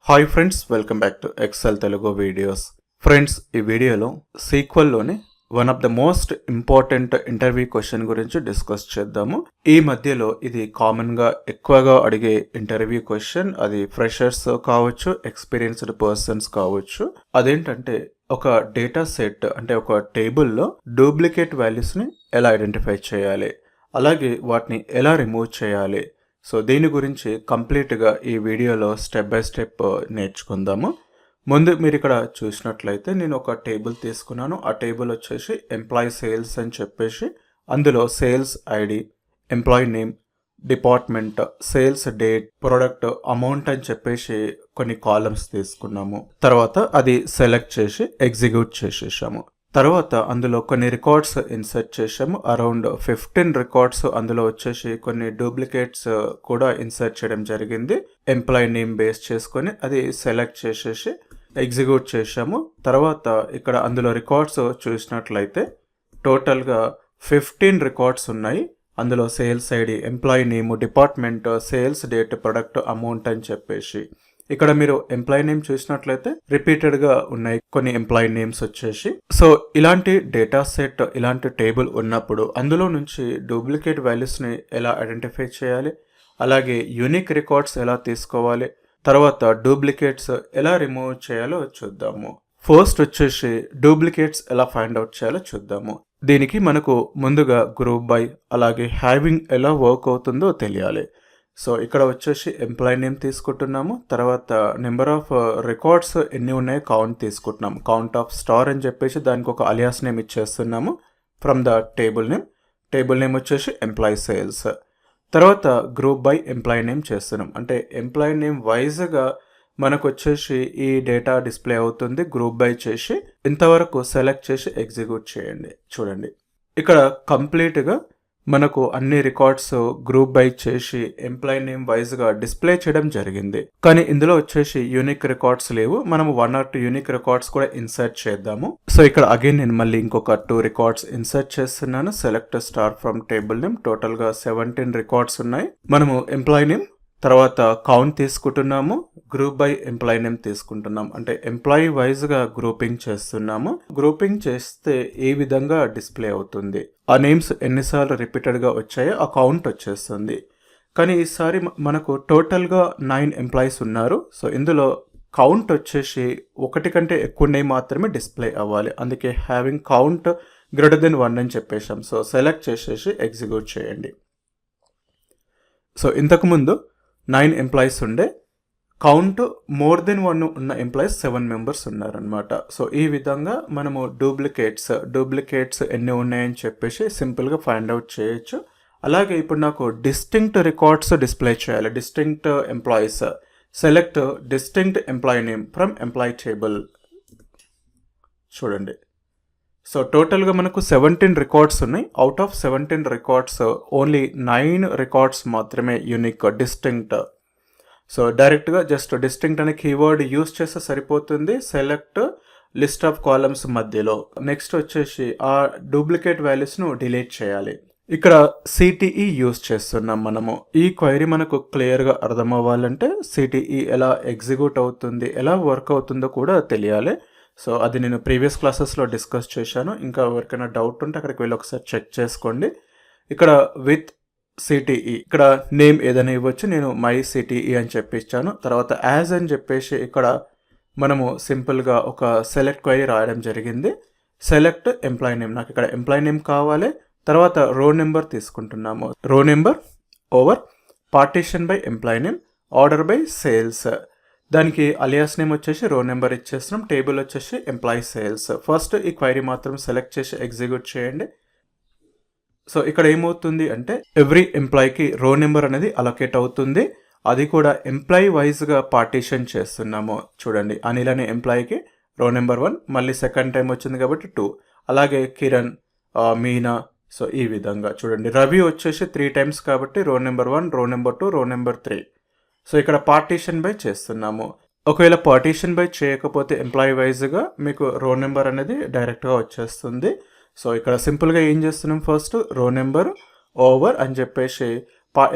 Hi friends, welcome back to Excel Telugu videos. Friends, ఈ వీడియోలో సీక్వెల్లోని one of the most important interview question గురించి discuss చేద్దాము. ఈ మధ్యలో ఇది కామన్గా ఎక్కువగా అడిగే ఇంటర్వ్యూ క్వశ్చన్. అది ఫ్రెషర్స్ కావచ్చు, ఎక్స్పీరియన్స్డ్ పర్సన్స్ కావచ్చు. అదేంటంటే ఒక డేటా సెట్ అంటే ఒక టేబుల్లో డూప్లికేట్ వాల్యూస్ని ఎలా ఐడెంటిఫై చేయాలి, అలాగే వాటిని ఎలా రిమూవ్ చేయాలి. సో దీని గురించి కంప్లీట్గా ఈ వీడియోలో స్టెప్ బై స్టెప్ నేర్చుకుందాము. ముందు మీరు ఇక్కడ చూసినట్లయితే నేను ఒక టేబుల్ తీసుకున్నాను. ఆ టేబుల్ వచ్చేసి ఎంప్లాయీ సేల్స్ అని చెప్పేసి అందులో sales ID, employee name, department, sales date, product, amount అని చెప్పేసి కొన్ని కాలమ్స్ తీసుకున్నాము. తర్వాత అది సెలెక్ట్ చేసి ఎగ్జిక్యూట్ చేసేసాము. తర్వాత అందులో కొన్ని రికార్డ్స్ ఇన్సర్ట్ చేసాము. అరౌండ్ 15 రికార్డ్స్ అందులో వచ్చేసి కొన్ని డూప్లికేట్స్ కూడా ఇన్సర్ట్ చేయడం జరిగింది. ఎంప్లాయీ నేమ్ బేస్ చేసుకొని అది సెలెక్ట్ చేసేసి ఎగ్జిక్యూట్ చేసాము. తర్వాత ఇక్కడ అందులో రికార్డ్స్ చూసినట్లయితే టోటల్గా 15 రికార్డ్స్ ఉన్నాయి. అందులో sales ID, employee name, department, sales date, product, amount అని చెప్పేసి ఇక్కడ మీరు ఎంప్లాయీ నేమ్ చూసినట్లయితే రిపీటెడ్గా ఉన్నాయి కొన్ని ఎంప్లాయీ నేమ్స్ వచ్చేసి. సో ఇలాంటి డేటా సెట్, ఇలాంటి టేబుల్ ఉన్నప్పుడు అందులో నుంచి డూప్లికేట్ వాల్యూస్ని ఎలా ఐడెంటిఫై చేయాలి, అలాగే యూనిక్ రికార్డ్స్ ఎలా తీసుకోవాలి, తర్వాత డూప్లికేట్స్ ఎలా రిమూవ్ చేయాలో చూద్దాము. ఫస్ట్ వచ్చేసి డూప్లికేట్స్ ఎలా ఫైండ్ అవుట్ చేయాలో చూద్దాము. దీనికి మనకు ముందుగా గ్రూప్ బై అలాగే హ్యావింగ్ ఎలా వర్క్ అవుతుందో తెలియాలి. సో ఇక్కడ వచ్చేసి ఎంప్లాయీ నేమ్ తీసుకుంటున్నాము. తర్వాత నెంబర్ ఆఫ్ రికార్డ్స్ ఎన్ని ఉన్నాయో కౌంట్ తీసుకుంటున్నాము. కౌంట్ ఆఫ్ స్టార్ అని చెప్పేసి దానికి ఒక అలియాస్ నేమ్ ఇచ్చేస్తున్నాము from the table name. Table name వచ్చేసి ఎంప్లాయీ సేల్స్. తర్వాత గ్రూప్ బై ఎంప్లాయీ నేమ్ చేస్తున్నాం. అంటే ఎంప్లాయీ నేమ్ వైజ్గా మనకు వచ్చేసి ఈ డేటా డిస్ప్లే అవుతుంది. గ్రూప్ బై చేసి ఇంతవరకు సెలెక్ట్ చేసి ఎగ్జిక్యూట్ చేయండి. చూడండి ఇక్కడ కంప్లీట్గా మనకు అన్ని రికార్డ్స్ గ్రూప్ బై చేసి ఎంప్లాయీ నేమ్ వైజ్గా డిస్ప్లే చేయడం జరిగింది. కానీ ఇందులో వచ్చేసి యూనిక్ రికార్డ్స్ లేవు. మనం 1 or 2 యూనిక్ రికార్డ్స్ కూడా ఇన్సర్ట్ చేద్దాము. సో ఇక్కడ అగైన్ నేను మళ్ళీ ఇంకొక 2 రికార్డ్స్ ఇన్సర్ట్ చేస్తున్నాను. Select star from table name. టోటల్గా 17 రికార్డ్స్ ఉన్నాయి. మనము ఎంప్లాయీ నేమ్ తర్వాత కౌంట్ తీసుకుంటున్నాము. గ్రూప్ బై ఎంప్లాయీ నేమ్ తీసుకుంటున్నాం. అంటే ఎంప్లాయీ వైజ్గా గ్రూపింగ్ చేస్తున్నాము. గ్రూపింగ్ చేస్తే ఏ విధంగా డిస్ప్లే అవుతుంది, ఆ నేమ్స్ ఎన్నిసార్లు రిపీటెడ్గా వచ్చాయో ఆ కౌంట్ వచ్చేస్తుంది. కానీ ఈసారి మనకు టోటల్గా 9 ఎంప్లాయీస్ ఉన్నారు. సో ఇందులో కౌంట్ వచ్చేసి 1 కంటే ఎక్కువ నేమ్ మాత్రమే డిస్ప్లే అవ్వాలి. అందుకే హ్యావింగ్ కౌంట్ గ్రేటర్ దెన్ 1 అని చెప్పేసాం. సో సెలెక్ట్ చేసేసి ఎగ్జిక్యూట్ చేయండి. సో ఇంతకుముందు 9 ఎంప్లాయీస్ ఉండే, కౌంట్ మోర్ దెన్ 1 ఉన్న ఎంప్లాయీస్ 7 మెంబర్స్ ఉన్నారనమాట. సో ఈ విధంగా మనము డూప్లికేట్స్ ఎన్ని ఉన్నాయని చెప్పేసి సింపుల్గా ఫైండ్ అవుట్ చేయొచ్చు. అలాగే ఇప్పుడు నాకు డిస్టింక్ట్ రికార్డ్స్ డిస్ప్లే చేయాలి. Distinct employees, select distinct employee name from employee table. చూడండి సో టోటల్గా మనకు 17 రికార్డ్స్ ఉన్నాయి. Out of 17 records only 9 records మాత్రమే యూనిక్, డిస్టింక్ట్. సో డైరెక్ట్గా జస్ట్ డిస్టింక్ట్ అనే కీవర్డ్ యూస్ చేస్తే సరిపోతుంది. సెలెక్ట్ లిస్ట్ ఆఫ్ కాలమ్స్ మధ్యలో. నెక్స్ట్ వచ్చేసి ఆ డూప్లికేట్ వాల్యూస్ను డిలీట్ చేయాలి. ఇక్కడ సిటిఈ యూస్ చేస్తున్నాం మనము. ఈ క్వైరీ మనకు క్లియర్గా అర్థం అవ్వాలంటే సిటిఈ ఎలా ఎగ్జిక్యూట్ అవుతుంది, ఎలా వర్క్ అవుతుందో కూడా తెలియాలి. సో అది నేను ప్రీవియస్ క్లాసెస్లో డిస్కస్ చేశాను. ఇంకా ఎవరికైనా డౌట్ ఉంటే అక్కడికి వెళ్ళి ఒకసారి చెక్ చేసుకోండి. ఇక్కడ విత్ సిటిఈ ఇక్కడ నేమ్ ఏదైనా ఇవ్వచ్చు. నేను మై సిటిఈ అని చెప్పిచ్చాను. తర్వాత యాజ్ అని చెప్పేసి ఇక్కడ మనము సింపుల్గా ఒక సెలెక్ట్ క్వైరీ రాయడం జరిగింది. సెలెక్ట్ ఎంప్లాయీ నేమ్, నాకు ఇక్కడ ఎంప్లాయీ నేమ్ కావాలి. తర్వాత రో నెంబర్ తీసుకుంటున్నాము. రో number over partition by employee name, order by sales. దానికి అలియాస్ నేమ్ వచ్చేసి రో నెంబర్ ఇచ్చేస్తున్నాం. టేబుల్ వచ్చేసి ఎంప్లాయీ సేల్స్. ఫస్ట్ ఈ క్వైరీ మాత్రం సెలెక్ట్ చేసి ఎగ్జిక్యూట్ చేయండి. సో ఇక్కడ ఏమవుతుంది అంటే ఎవ్రీ ఎంప్లాయీకి రో నెంబర్ అనేది అలొకేట్ అవుతుంది. అది కూడా ఎంప్లాయీ వైజ్గా పార్టీషన్ చేస్తున్నాము. చూడండి అనిల్ అనే ఎంప్లాయీకి రో నెంబర్ 1, మళ్ళీ సెకండ్ టైం వచ్చింది కాబట్టి 2, అలాగే కిరణ్, మీనా. సో ఈ విధంగా చూడండి. రవి వచ్చేసి 3 times కాబట్టి రో నెంబర్ 1, రో నెంబర్ 2, రో నెంబర్ 3. సో ఇక్కడ పార్టీషన్ బై చేస్తున్నాము. ఒకవేళ పార్టీషన్ బై చేయకపోతే ఎంప్లాయీ వైజ్గా మీకు రో నెంబర్ అనేది డైరెక్ట్గా వచ్చేస్తుంది. సో ఇక్కడ సింపుల్గా ఏం చేస్తున్నాం, ఫస్ట్ రో నెంబర్ ఓవర్ అని చెప్పేసి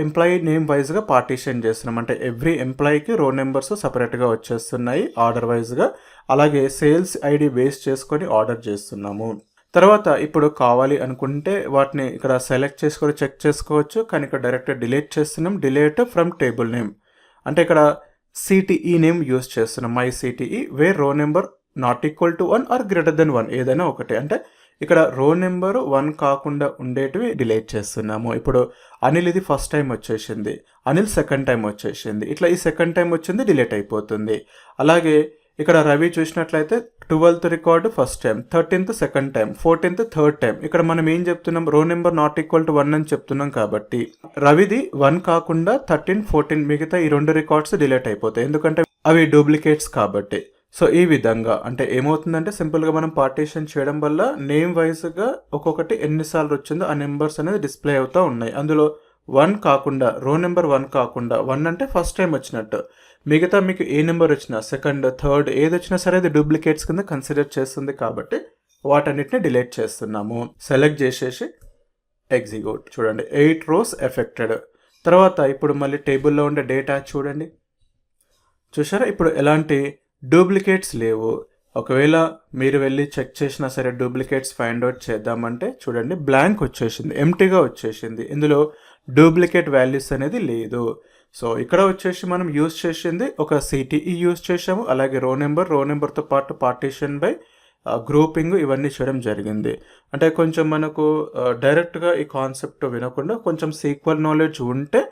ఎంప్లాయీ నేమ్ వైజ్గా పార్టీషన్ చేస్తున్నాం. అంటే ఎవ్రీ ఎంప్లాయీకి రో నెంబర్స్ సపరేట్గా వచ్చేస్తున్నాయి ఆర్డర్ వైజ్గా. అలాగే సేల్స్ ఐడి బేస్ చేసుకొని ఆర్డర్ చేస్తున్నాము. తర్వాత ఇప్పుడు కావాలి అనుకుంటే వాటిని ఇక్కడ సెలెక్ట్ చేసుకొని చెక్ చేసుకోవచ్చు. కానీ ఇక్కడ డైరెక్ట్ డిలీట్ చేస్తున్నాం. డిలీట్ ఫ్రమ్ టేబుల్ నేమ్ అంటే ఇక్కడ సిటిఈ నేమ్ యూస్ చేస్తున్నాం. My CTE where row number not equal to 1 or greater than 1 ఏదైనా ఒకటి. అంటే ఇక్కడ రో నెంబరు 1 కాకుండా ఉండేటివి డిలీట్ చేస్తున్నాము. ఇప్పుడు అనిల్ ఇది ఫస్ట్ టైం వచ్చేసింది, అనిల్ సెకండ్ టైం వచ్చేసింది, ఇట్లా ఈ సెకండ్ టైం వచ్చింది డిలీట్ అయిపోతుంది. అలాగే ఇక్కడ రవి చూసినట్లయితే 12th record first time, 13th second time, 14th third time. ఇక్కడ మనం ఏం చెప్తున్నాం, రో నెంబర్ నాట్ ఈక్వల్ టు 1 అని చెప్తున్నాం కాబట్టి రవిది 1 కాకుండా 13, 14 మిగతా ఈ 2 రికార్డ్స్ డిలీట్ అయిపోతాయి, ఎందుకంటే అవి డూప్లికేట్స్ కాబట్టి. సో ఈ విధంగా అంటే ఏమవుతుందంటే సింపుల్గా మనం పార్టీషన్ చేయడం వల్ల నేమ్ వైజ్గా ఒక్కొక్కటి ఎన్నిసార్లు వచ్చిందో ఆ నెంబర్స్ అనేది డిస్ప్లే అవుతూ ఉన్నాయి. అందులో 1 కాకుండా రో నెంబర్ 1 కాకుండా 1 అంటే ఫస్ట్ టైం వచ్చినట్టు, మిగతా మీకు ఏ నెంబర్ వచ్చినా సెకండ్ థర్డ్ ఏది వచ్చినా సరే అది డూప్లికేట్స్ కింద కన్సిడర్ చేస్తుంది కాబట్టి వాటన్నిటిని డిలీట్ చేస్తున్నాము. సెలెక్ట్ చేసేసి ఎగ్జిక్యూట్. చూడండి 8 rows ఎఫెక్టెడ్. తర్వాత ఇప్పుడు మళ్ళీ టేబుల్లో ఉండే డేటా చూడండి, చూసారా ఇప్పుడు ఎలాంటి డూప్లికేట్స్ లేవు. ఒకవేళ మీరు వెళ్ళి చెక్ చేసినా సరే డూప్లికేట్స్ ఫైండ్ అవుట్ చేద్దామంటే చూడండి బ్లాంక్ వచ్చేసింది, ఎంటీగా వచ్చేసింది, ఇందులో డూప్లికేట్ వాల్యూస్ అనేది లేదు. సో ఇక్కడ వచ్చేసి మనం యూజ్ చేసింది ఒక సిటిఈ యూజ్ చేసాము, అలాగే రో నెంబర్తో పాటు పార్టీషన్ బై గ్రూపింగ్ ఇవన్నీ చేయడం జరిగింది. అంటే కొంచెం మనకు డైరెక్ట్గా ఈ కాన్సెప్ట్ వినకుండా కొంచెం సీక్వెల్ నాలెడ్జ్ ఉంటే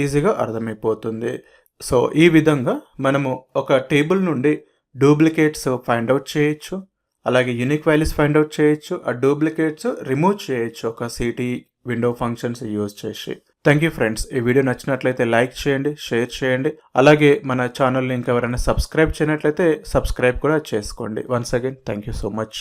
ఈజీగా అర్థమైపోతుంది. సో ఈ విధంగా మనము ఒక టేబుల్ నుండి డూప్లికేట్స్ ఫైండ్ అవుట్ చేయొచ్చు, అలాగే యూనిక్ వాల్యూస్ ఫైండ్ అవుట్ చేయొచ్చు, ఆ డూప్లికేట్స్ రిమూవ్ చేయొచ్చు ఒక సిటీ విండో ఫంక్షన్స్ యూజ్ చేసి. Thank you friends. ఈ వీడియో నచ్చినట్లయితే లైక్ చేయండి, షేర్ చేయండి, అలాగే మన ఛానల్ని ఇంకెవరైనా సబ్స్క్రైబ్ చేయనట్లయితే సబ్స్క్రైబ్ కూడా చేసుకోండి. Once again thank you so much.